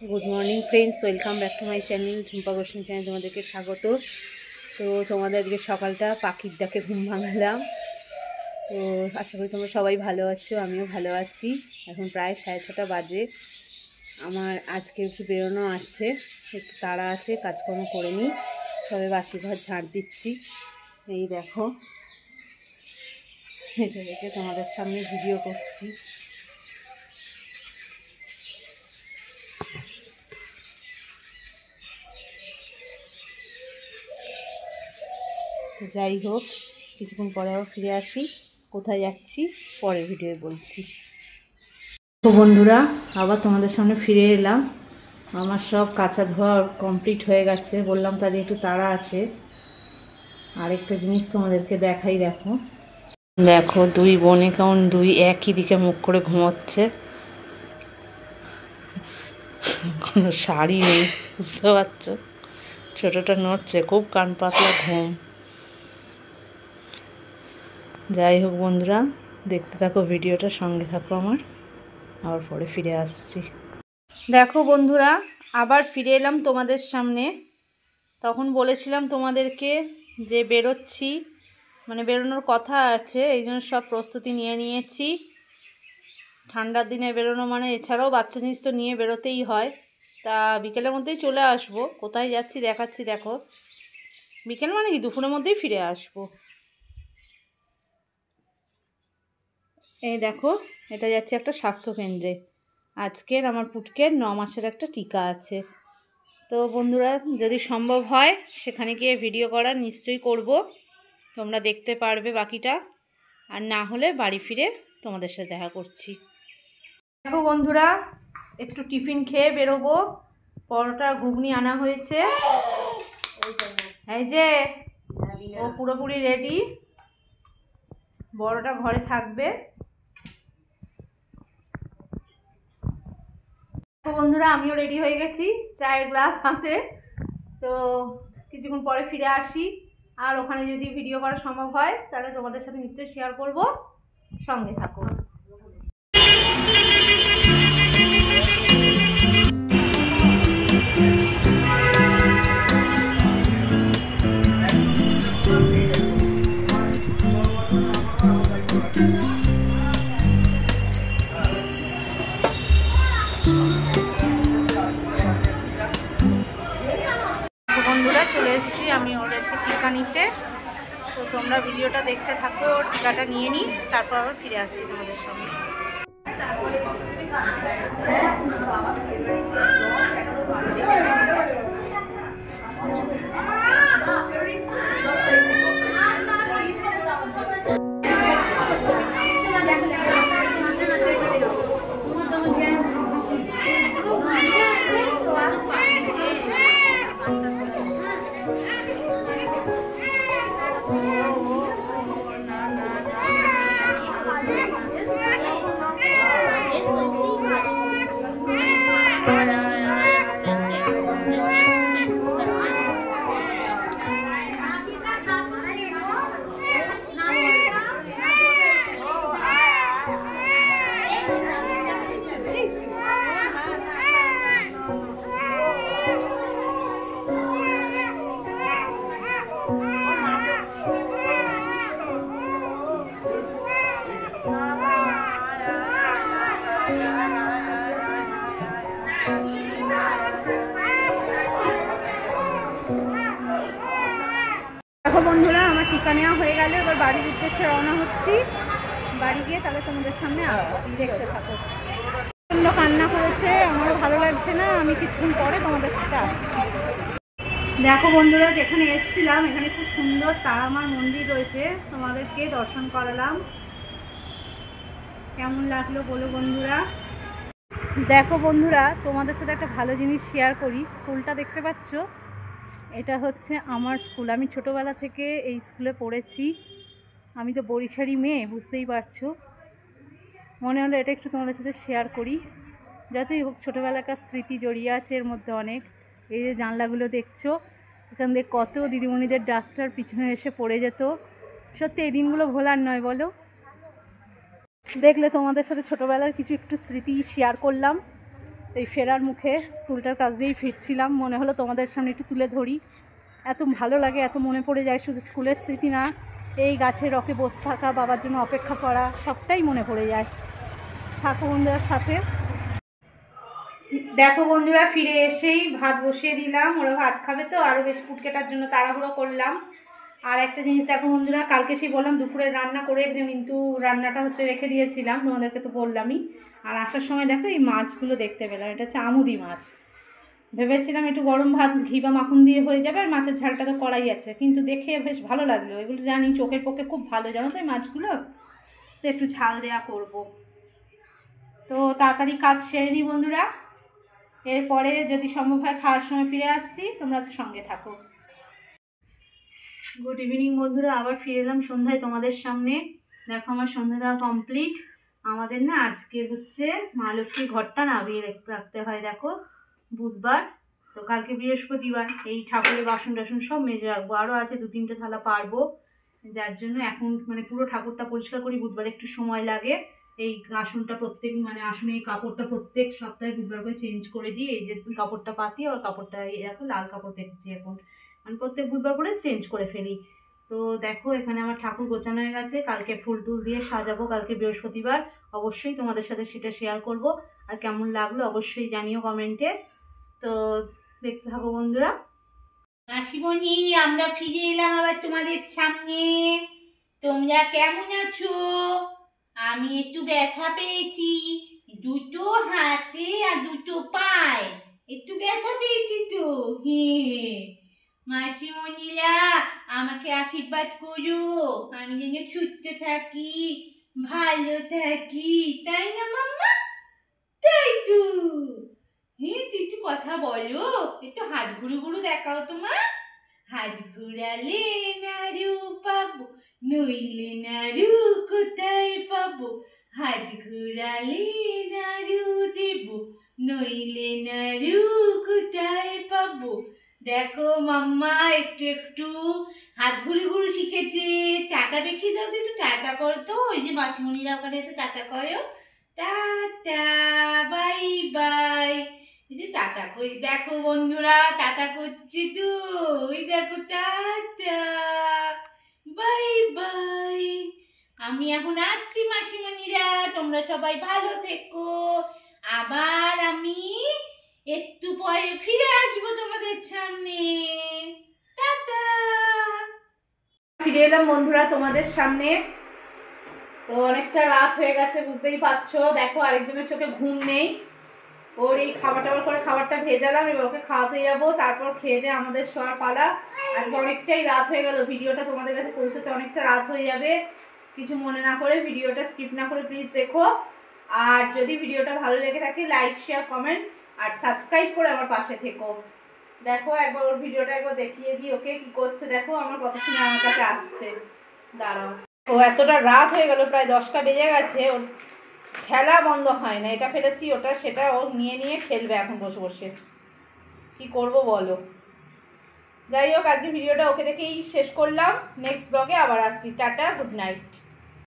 Good morning friends welcome back to my channel Jhumpa Goswami channel तुम्हादेरके स्वागत। तो तुम्हाদের আজকে সকালটা পাখির ডাকে ঘুম ভাঙালাম। তো আশা করি তোমরা সবাই ভালো আছো, আমিও ভালো আছি। এখন প্রায় 6:30 বাজে। আমার আজকে একটু বেরোনো আছে, একটু তাড়া আছে, কাজকর্ম করে নিই। সবে বাসি ঘর ঝাড় দিচ্ছি। এই দেখো, এটা দেখে তোমাদের সামনে ভিডিও করছি। তো যাই হোক, কিছুক্ষণ পরে আবার ফিরে আসি। কোথায় যাচ্ছি পরের ভিডিও বলছি। তো বন্ধুরা, আবার তোমাদের সামনে ফিরে এলাম। আমার সব কাঁচা ধোয়া কমপ্লিট হয়ে গেছে, বললাম তাদের একটু তাড়া আছে। আরেকটা জিনিস তোমাদেরকে দেখাই, দেখো দেখো দুই বোনে কেমন দুই একই দিকে মুখ করে ঘুমোচ্ছে। কোনো শাড়ি নেই, বুঝতে পারছো? ছোটোটা নড়ছে, খুব কান পাতলা ঘুম। যাই হোক বন্ধুরা, দেখতে থাকো ভিডিওটা, সঙ্গে থাকো আমার, আবার পরে ফিরে আসছি। দেখো বন্ধুরা, আবার ফিরে এলাম তোমাদের সামনে। তখন বলেছিলাম তোমাদেরকে যে বেরোচ্ছি, মানে বেরোনোর কথা আছে, এই জন্য সব প্রস্তুতি নিয়ে নিয়েছি। ঠান্ডার দিনে বেরোনো মানে এছাড়াও বাচ্চা জিনিস তো নিয়ে বেরোতেই হয়। তা বিকেলের মধ্যেই চলে আসবো। কোথায় যাচ্ছি দেখাচ্ছি, দেখো। বিকেল মানে কি, দুপুরের মধ্যেই ফিরে আসবো। এই দেখো, এটা যাচ্ছে একটা স্বাস্থ্যকেন্দ্রে। আজকের আমার পুটকের 9 মাসের একটা টিকা আছে। তো বন্ধুরা, যদি সম্ভব হয় সেখানে গিয়ে ভিডিও করার নিশ্চয়ই করব, তোমরা দেখতে পারবে বাকিটা। আর না হলে বাড়ি ফিরে তোমাদের সাথে দেখা করছি। দেখো বন্ধুরা, একটু টিফিন খেয়ে বেরোবো। পরোটা ঘুগনি আনা হয়েছে। এই যে ও পুরোপুরি রেডি, বড়টা ঘরে থাকবে। বন্ধুরা, আমিও রেডি হয়ে গেছি, চায়ের গ্লাস হাতে। তো কিছুক্ষণ পরে ফিরে আসি। আর ওখানে যদি ভিডিও করা সম্ভব হয় তাহলে তোমাদের সাথে নিশ্চয়ই শেয়ার করব, সঙ্গে থাকো। বন্ধুরা, চলে এসেছি আমি ওর আজকে টিকা নিতে। তো তোমরা ভিডিওটা দেখতে থাকো, ওর টিকাটা নিয়ে নিই, তারপর আবার ফিরে আসছি তোমাদের সঙ্গে। দেখো বন্ধুরা, আমার টিকা নেওয়া হয়ে গেলে এবার বাড়ির উদ্দেশ্যে রওনা হচ্ছি। বাড়ি গিয়ে তাহলে তোমাদের সামনে আসছি, দেখতে থাকো। প্রচণ্ড কান্না করেছে, আমারও ভালো লাগছে না। আমি কিছুক্ষণ পরে তোমাদের সাথে আসছি। দেখো বন্ধুরা, যেখানে এসেছিলাম এখানে খুব সুন্দর তারামার মন্দির রয়েছে, তোমাদেরকে দর্শন করালাম। কেমন লাগলো বলো বন্ধুরা। দেখো বন্ধুরা, তোমাদের সাথে একটা ভালো জিনিস শেয়ার করি। স্কুলটা দেখতে পাচ্ছ, এটা হচ্ছে আমার স্কুল। আমি ছোটোবেলা থেকে এই স্কুলে পড়েছি। আমি তো বরিশারি মেয়ে, বুঝতেই পারছো। মনে হলো এটা একটু তোমাদের সাথে শেয়ার করি। যতই হোক, ছোটোবেলাকার স্মৃতি জড়িয়ে আছে এর মধ্যে অনেক। এই যে জানলাগুলো দেখছো, এখান থেকে কত দিদিমণিদের ডাস্টার পিছনে এসে পড়ে যেত। সত্যি এই দিনগুলো ভোলার নয় বলো। দেখলে তোমাদের সাথে ছোটোবেলার কিছু একটু স্মৃতি শেয়ার করলাম। এই ফেরার মুখে স্কুলটার কাছ দিয়েই ফিরছিলাম, মনে হলো তোমাদের সামনে একটু তুলে ধরি। এত ভালো লাগে, এত মনে পড়ে যায়, শুধু স্কুলের স্মৃতি না, এই গাছের রকে বসে থাকা, বাবার জন্য অপেক্ষা করা, সবটাই মনে পড়ে যায়। থাকো বন্ধুরার সাথে। দেখো বন্ধুরা, ফিরে এসেই ভাত বসিয়ে দিলাম, ওরা ভাত খাবে তো আরও বেশ কুটকেটার জন্য তাড়াহুড়ো করলাম। আর একটা জিনিস দেখো বন্ধুরা, কালকে সেই বললাম দুপুরে রান্না করে, কিন্তু রান্নাটা রেখে দিয়েছিলাম, তোমাদেরকে তো বললামই। আর আসার সময় দেখো এই মাছগুলো দেখতে পেলাম, এটা হচ্ছে আমুদি মাছ। ভেবেছিলাম একটু গরম ভাত ঘি বা মাখন দিয়ে হয়ে যাবে, আর মাছের ঝালটা তো করাই আছে, কিন্তু দেখে বেশ ভালো লাগলো। এগুলো জানি চোখের পক্ষে খুব ভালো, জানো তো এই মাছগুলো, তো একটু ঝাল দেওয়া করব। তো তাড়াতাড়ি কাজ সেরে নিই বন্ধুরা, এরপরে যদি সম্ভব হয় খাওয়ার সময় ফিরে আসছি, তোমরা তো সঙ্গে থাকো। গুড ইভিনিং বন্ধুরা, আবার ফিরে এলাম সন্ধ্যায় তোমাদের সামনে। দেখো আমার সন্ধ্যা দেওয়া কমপ্লিট। আমাদের না আজকে হচ্ছে মা লক্ষ্মীর ঘরটা নামিয়ে রাখতে হয়, দেখো বুধবার তো, কালকে বৃহস্পতিবার, এই ঠাকুরের বাসন টাসন সব মেজে রাখবো, আরও আছে 2-3টে থালা পারবো, যার জন্য এখন পুরো ঠাকুরটা পরিষ্কার করি। বুধবার একটু সময় লাগে, এই আসনটা আসনে এই কাপড়টা প্রত্যেক সপ্তাহে বুধবার করে চেঞ্জ করে দিই। এই যে কাপড়টা পাতি, আর কাপড়টা এই দেখো লাল কাপড় পেতেছি এখন, প্রত্যেক বুধবার করে চেঞ্জ করে ফেলি। তো দেখো এখানে আমার ঠাকুর গোছানো হয়ে গেছে, কালকে ফুল টুল দিয়ে সাজাবো, কালকে বৃহস্পতিবার, অবশ্যই তোমাদের সাথে সেটা শেয়ার করব। আর কেমন লাগলো অবশ্যই জানিও কমেন্টে। তো দেখতে থাকো বন্ধুরা। মাসিমণি, আমরা ফিরে এলাম আবার তোমাদের সামনে। তোমরা কেমন আছো? আমি একটু ব্যথা পেয়েছি, দুটো হাতে আর দুটো পায়ে একটু ব্যথা পেয়েছি তো। মাসিমণিরা আমাকে আশীর্বাদ করো, আমি যেন সুস্থ থাকি, ভালো থাকি, তাই না মাম্মা? তাই তো। তুই একটু কথা বলো, একটু হাত ঘুরু ঘুরু দেখাও তো মা। হাত ঘুরালে নাড়ু পাবো, নইলে নাড়ু কোথায় পাবো? হাত ঘুরালে নাড়ু দেব, নইলে নাড়ু কোথায় পাবো? দেখো মাম্মা একটু একটু হাত ঘুরু ঘুরু শিখেছে। টাটা দেখিয়ে দাও তো, একটু টাটা করো তো, ওই যে মাছিমণিরা ওখানে আছে, টাটা করো, টাটা বাই বাই। এই যে টাটা কই, দেখো বন্ধুরা টাটা করছে তো, ওই দেখো টাটা বাই বাই। আমি এখন আসছি মাসিমণিরা, তোমরা সবাই ভালো থেকো, আবার আমি একটু পরে ফিরে আসবো তোমাদের সামনে। টাটা। ফিরে এলাম বন্ধুরা তোমাদের সামনে। তো অনেকটা রাত হয়ে গেছে, বুঝতেই পারছো। দেখো আরেকজনের চোখে ঘুম নেই, ওর এই খাবার টাবার করে খাবারটা ভেজালাম, এবার ওকে খাওয়াতে যাবো, তারপর খেয়ে দিয়ে আমাদের শোয়ার পালা। আজকে অনেকটাই রাত হয়ে গেল, ভিডিওটা তোমাদের কাছে পৌঁছতে অনেকটা রাত হয়ে যাবে। কিছু মনে না করে, ভিডিওটা স্কিপ না করে প্লিজ দেখো। আর যদি ভিডিওটা ভালো লেগে থাকে লাইক শেয়ার কমেন্ট আর সাবস্ক্রাইব করে আমার পাশে থেকো। দেখো একবার ওর ভিডিওটা একবার দেখিয়ে দিই, ওকে কি করছে দেখো, আমার কথা শুনে আমার কাছে আসছে, দাঁড়াও। ও এতটা রাত হয়ে গেল, প্রায় 10টা বেজে গেছে, ওর খেলা বন্ধ হয় না, এটা ফেলেছি ওটা সেটা, ও নিয়ে নিয়ে খেলবে এখন বসে বসে, কি করব বলো। যাই হোক, আজকে ভিডিওটা ওকে দেখেই শেষ করলাম, নেক্সট ব্লগে আবার আসছি। Tata, good night.